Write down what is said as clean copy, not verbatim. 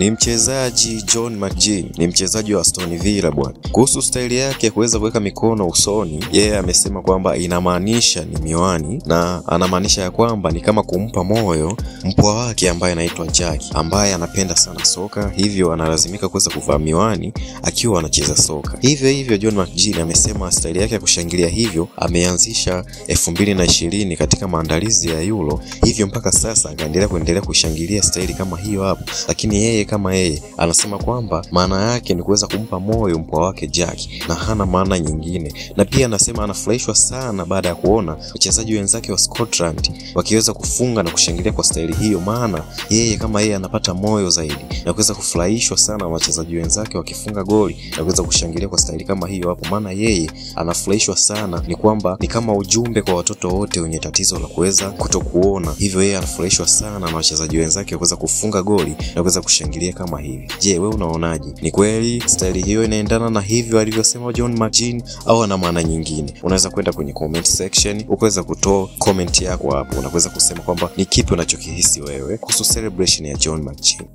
Ni mchezaji John McGinn, ni mchezaji wa Aston Villa bwana. Kuhusu staili yake ya kuweza kuweka mikono usoni, yeye amesema kwamba inamaanisha ni miwani, na anamaanisha ya kwamba ni kama kumpa moyo mpwa wake ambaye anaitwa Jack, ambaye anapenda sana soka, hivyo analazimika kuweza kuvaa miwani akiwa anacheza soka. Hivyo John McGinn amesema staili yake ya kushangilia hivyo ameanzisha 2020 katika maandalizi ya Euro, hivyo mpaka sasa akaendelea kushangilia staili kama hiyo hapo, lakini yeye kama yeye anasema kwamba maana yake ni kuweza kumpa moyo mpwa wake Jack na hana maana nyingine. Na pia anasema anafurahishwa sana baada ya kuona wachezaji wenzake wa Scotland wakiweza kufunga na kushangilia kwa staili hiyo, maana yeye kama yeye anapata moyo zaidi na kuweza kufurahishwa sana na wachezaji wenzake wakifunga goli na kuweza kushangilia kwa staili kama hiyo hapo, maana yeye anafurahishwa sana. Ni kwamba ni kama ujumbe kwa watoto wote wenye tatizo la kuweza kutokuona, hivyo yeye anafurahishwa sana na wachezaji wenzake kuweza kufunga goli na kuweza kushangilia kama hivi. Je, wewe unaonaje? Ni kweli staili hiyo inaendana na hivyo alivyosema John McGinn au ana maana nyingine? Unaweza kwenda kwenye comment section ukaweza kutoa comment yako hapo, unaweza kusema kwamba ni kipi unachokihisi wewe kuhusu celebration ya John McGinn.